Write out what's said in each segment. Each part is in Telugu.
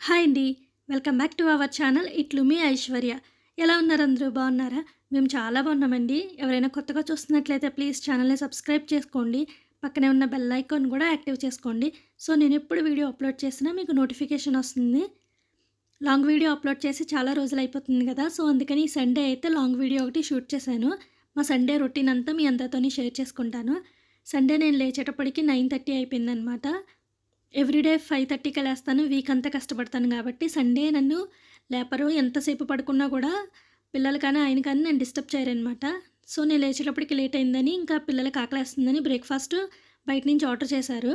హాయ్ అండి. Welcome back to our channel ఇట్లు మీ ఐశ్వర్య. ఎలా ఉన్నారు అందరూ బాగున్నారా? మేము చాలా బాగున్నామండి. ఎవరైనా కొత్తగా చూస్తున్నట్లయితే ప్లీజ్ ఛానల్‌ని సబ్స్క్రైబ్ చేసుకోండి. పక్కనే ఉన్న బెల్ ఐకాన్ కూడా యాక్టివ్ చేసుకోండి. సో నేను ఎప్పుడు వీడియో అప్లోడ్ చేసినా మీకు నోటిఫికేషన్ వస్తుంది. లాంగ్ వీడియో అప్లోడ్ చేసి చాలా రోజులు అయిపోతుంది కదా! సో అందుకని ఈ సండే అయితే లాంగ్ వీడియో ఒకటి షూట్ చేశాను. మా సండే రొటీన్ అంతా మీ అందరితోని షేర్ చేసుకుంటాను. సండే నేను లేచేటప్పటికి 9:30 అయిపోయిందనమాట. ఎవ్రీడే 5:30కే లేస్తాను. వీక్ అంతా కష్టపడతాను కాబట్టి సండే నన్ను లేపరు. ఎంతసేపు పడుకున్నా కూడా పిల్లలు కానీ, ఆయన కానీ నన్ను డిస్టర్బ్ చేయరనమాట. సో నేను లేచేటప్పటికి లేట్ అయిందని, ఇంకా పిల్లలకి ఆకలేస్తుందని బ్రేక్‌ఫాస్ట్ బయట నుంచి ఆర్డర్ చేశారు.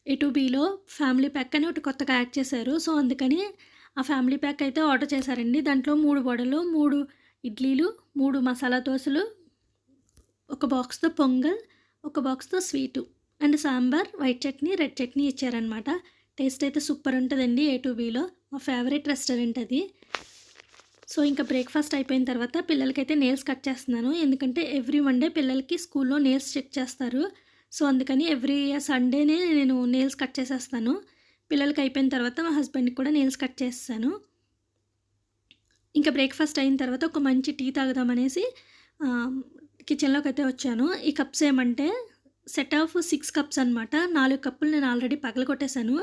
ఏ2బీలో ఫ్యామిలీ ప్యాక్ అని ఒకటి కొత్తగా యాడ్ చేశారు. సో అందుకని ఆ ఫ్యామిలీ ప్యాక్ అయితే ఆర్డర్ చేశారండి. దాంట్లో 3 వడలు, 3 ఇడ్లీలు, 3 మసాలా దోసలు, ఒక బాక్స్‌తో పొంగల్, ఒక బాక్స్‌తో sweet and sambar, white chutney, red chutney ఇచ్చారనమాట. టేస్ట్ అయితే సూపర్ ఉంటదండి ఏ2బీలో. మా ఫేవరెట్ రెస్టారెంట్ అది. సో ఇంకా బ్రేక్‌ఫాస్ట్ అయిపోయిన తర్వాత పిల్లలకైతే నెయిల్స్ కట్ చేస్తున్నాను. ఎందుకంటే ఎవ్రీ మండే పిల్లలకి స్కూల్లో నెయిల్స్ చెక్ చేస్తారు. సో అందుకని ఎవ్రీ సండేనే నేను నెయిల్స్ కట్ చేసేస్తాను. పిల్లలకి అయిపోయిన తర్వాత మా హస్బెండ్‌కి కూడా నెయిల్స్ కట్ చేసేసాను. ఇంకా బ్రేక్‌ఫాస్ట్ అయిన తర్వాత ఒక మంచి టీ తాగుదామనేసి కిచెన్‌లోకైతే వచ్చాను. ఈ కప్స్ ఏమంటే సెట్ ఆఫ్ 6 కప్స్ అనమాట. 4 కప్పులు నేను ఆల్రెడీ పగలగొట్టేసాను.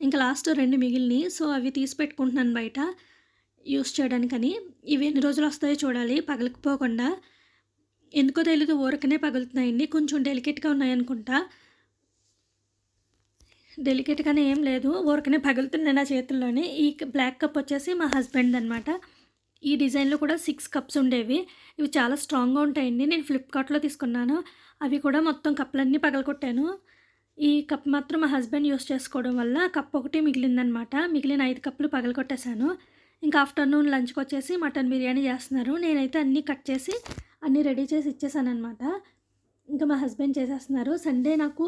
ఇంకా లాస్ట్ 2 మిగిలినయి. సో అవి తీసి పెట్టుకుంటున్నాను బయట యూజ్ చేయడానికని. ఇవి ఎన్ని రోజులు వస్తాయో చూడాలి పగలకపోకుండా. ఎందుకో తెలీదు ఊరకనే పగులుతున్నాయండి. కొంచెం డెలికేట్‌గా ఉన్నాయనుకుంటా. డెలికేట్‌గానే ఏం లేదు. ఊరకనే పగులుతున్నాయి నా చేతుల్లోని. ఈ బ్లాక్ కప్ వచ్చేసి మా హస్బెండ్‌దనమాట. ఈ డిజైన్‌లో కూడా 6 కప్స్ ఉండేవి. ఇవి చాలా స్ట్రాంగ్‌గా ఉంటాయండి. నేను ఫ్లిప్‌కార్ట్‌లో తీసుకున్నాను. అవి కూడా మొత్తం కప్పులన్నీ పగలగొట్టాను. ఈ కప్ మాత్రం మా హస్బెండ్ యూజ్ చేసుకోవడం వల్ల కప్ ఒకటి మిగిలిందనమాట. మిగిలిన 5 కప్పులు పగలగొట్టేశాను. ఇంకా ఆఫ్టర్‌నూన్ లంచ్‌కొచ్చేసి మటన్ బిర్యానీ చేస్తున్నారు. నేనైతే అన్నీ కట్ చేసి, అన్నీ రెడీ చేసి ఇచ్చేసాననమాట. ఇంకా మా హస్బెండ్ చేసేస్తున్నారు. సండే నాకు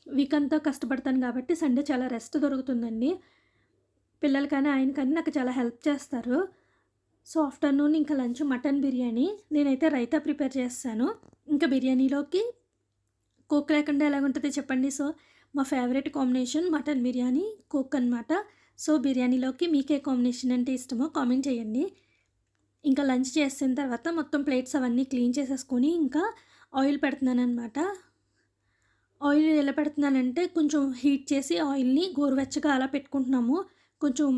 వీక్ అంతా కష్టపడతాను కాబట్టి సండే చాలా రెస్ట్ దొరుకుతుందండి. పిల్లలు కానీ, ఆయన కానీ నాకు చాలా హెల్ప్ చేస్తారు. సో ఆఫ్టర్‌నూన్ ఇంకా లంచ్ మటన్ బిర్యానీ. నేనైతే రైతా ప్రిపేర్ చేసేసాను. ఇంకా బిర్యానీలోకి కోక్ లేకుండా ఎలాగుంటది చెప్పండి. సో మా favourite combination mutton biryani, coke అనమాట. సో బిర్యానీలోకి మీకే కాంబినేషన్ అంటే ఇష్టమో కామెంట్ చేయండి. ఇంకా లంచ్ చేసిన తర్వాత మొత్తం ప్లేట్స్ అవన్నీ క్లీన్ చేసేసుకొని ఇంకా ఆయిల్ పెడుతున్నాననమాట. ఆయిల్ ఎలా పెడుతున్నానంటే కొంచెం హీట్ చేసి ఆయిల్‌ని గోరువెచ్చగా అలా పెట్టుకుంటున్నాము. కొంచెం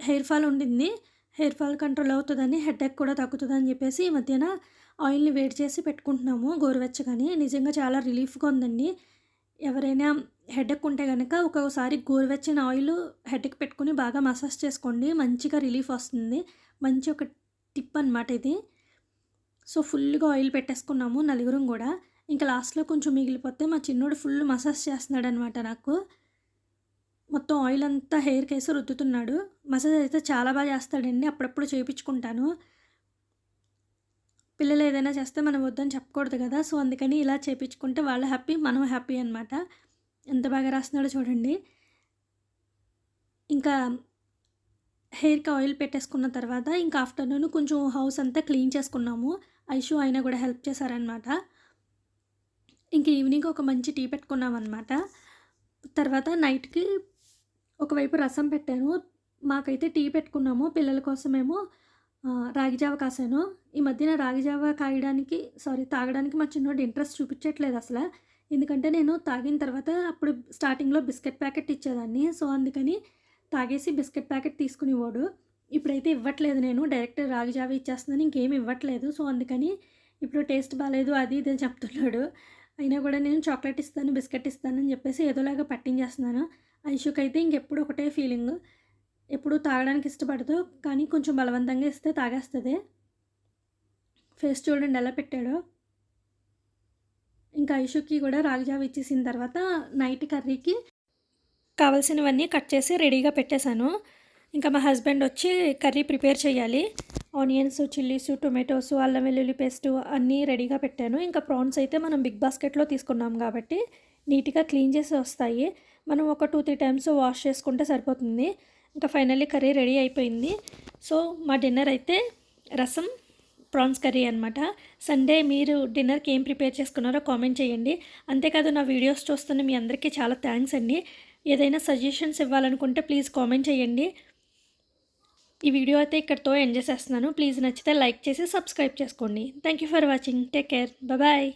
హెయిర్ ఫాల్ ఉండింది. హెయిర్ ఫాల్ కంట్రోల్ అవుతదని, హెడేక్ కూడా తగ్గుతదని చెప్పేసి ఈ మధ్యన ఆయిల్‌ని వేడి చేసి పెట్టుకుంటున్నాము గోరువెచ్చగాని. నిజంగా చాలా రిలీఫ్‌గా ఉందండి. ఎవరైనా హెడేక్ ఉంటే గనక ఒక్కొక్కసారి గోరువెచ్చని ఆయిల్ హెడ్‌కి పెట్టుకొని బాగా మసాజ్ చేసుకోండి. మంచిగా రిలీఫ్ వస్తుంది. మంచి ఒక టిప్ అనమాట ఇది. సో ఫుల్‌గా ఆయిల్ పెట్టేసుకున్నాము నలుగురం గూడా. ఇంకా లాస్ట్‌లో కొంచెం మిగిలిపోతే మా చిన్నోడు ఫుల్ మసాజ్ చేస్తున్నాడనమాట నాకు. మొత్తం ఆయిల్ అంతా హెయిర్‌కేసి రుద్దుతున్నాడు. మసాజ్ అయితే చాలా బాగా చేస్తాడండి. అప్పుడప్పుడు చేపించుకుంటాను. పిల్లలు ఏదైనా చేస్తే మనం వద్దని చెప్పకూడదు కదా! సో అందుకని ఇలా చేపించుకుంటే వాళ్ళు హ్యాపీ, మనం హ్యాపీ అనమాట. ఎంత బాగా రాస్తున్నాడో చూడండి. ఇంకా హెయిర్‌కి ఆయిల్ పెట్టేసుకున్న తర్వాత ఇంకా ఆఫ్టర్‌నూన్ కొంచెం హౌస్ అంతా క్లీన్ చేసుకున్నాము. ఐషు ఆయన కూడా హెల్ప్ చేశారనమాట. ఇంక ఈవినింగ్ ఒక మంచి టీ పెట్టుకున్నామనమాట. తర్వాత నైట్‌కి ఒకవైపు రసం పెట్టాను. మాకైతే టీ పెట్టుకున్నాము. పిల్లల కోసమేమో రాగి జావ కాసాను. ఈ మధ్యన రాగి జావ తాగడానికి మా చిన్నోడు ఇంట్రెస్ట్ చూపించట్లేదు అసల. ఎందుకంటే నేను తాగిన తర్వాత అప్పుడు స్టార్టింగ్‌లో బిస్కెట్ ప్యాకెట్ ఇచ్చేదాన్ని. సో అందుకని తాగేసి బిస్కెట్ ప్యాకెట్ తీసుకునేవాడు. ఇప్పుడైతే ఇవ్వట్లేదు నేను. డైరెక్ట్ రాగి జావ ఇచ్చేస్తున్నాను. ఇంకేమి ఇవ్వట్లేదు. సో అందుకని ఇప్పుడు టేస్ట్ బాలేదు అది ఇది అని చెప్తున్నాడు. అయినా కూడా నేను చాక్లెట్ ఇస్తాను, బిస్కెట్ ఇస్తానని చెప్పేసి ఏదోలాగా పట్టించేస్తున్నాను. ఐషుకైతే ఇంకెప్పుడు ఒకటే ఫీలింగు. ఎప్పుడు తాగడానికి ఇష్టపడదు. కానీ కొంచెం బలవంతంగా ఇస్తే తాగేస్తది. ఫేస్ చూడండి ఎలా పెట్టాడో. ఇంకా ఐషుకి కూడా రాగి జావ ఇచ్చేసిన తర్వాత నైట్ కర్రీకి కావాల్సినవన్నీ కట్ చేసి రెడీగా పెట్టేశాను. ఇంకా మా హస్బెండ్ వచ్చి కర్రీ ప్రిపేర్ చేయాలి. ఆనియన్స్, చిల్లీసు, టొమాటోసు, అల్లం వెల్లుల్లి పేస్టు అన్నీ రెడీగా పెట్టాను. ఇంకా ప్రాన్స్ అయితే మనం బిగ్ బాస్కెట్‌లో తీసుకున్నాం కాబట్టి నీట్‌గా క్లీన్ చేసి వస్తాయి. మనం ఒక 2, 3 టైమ్స్ వాష్ చేసుకుంటే సరిపోతుంది. ఇంకా ఫైనల్లీ కర్రీ రెడీ అయిపోయింది. సో మా డిన్నర్ అయితే రసం, ప్రాన్స్ కర్రీ అనమాట. సండే మీరు డిన్నర్‌కి ఏం ప్రిపేర్ చేసుకున్నారో కామెంట్ చేయండి. అంతేకాదు నా వీడియోస్ చూస్తున్న మీ అందరికీ చాలా థ్యాంక్స్ అండి. ఏదైనా సజెషన్స్ ఇవ్వాలనుకుంటే ప్లీజ్ కామెంట్ చేయండి. ఈ వీడియో అయితే ఇక్కడితో ఎండ్ చేసేస్తున్నాను. ప్లీజ్ నచ్చితే లైక్ చేసి సబ్స్క్రైబ్ చేసుకోండి. Thank you for watching. Take care. Bye.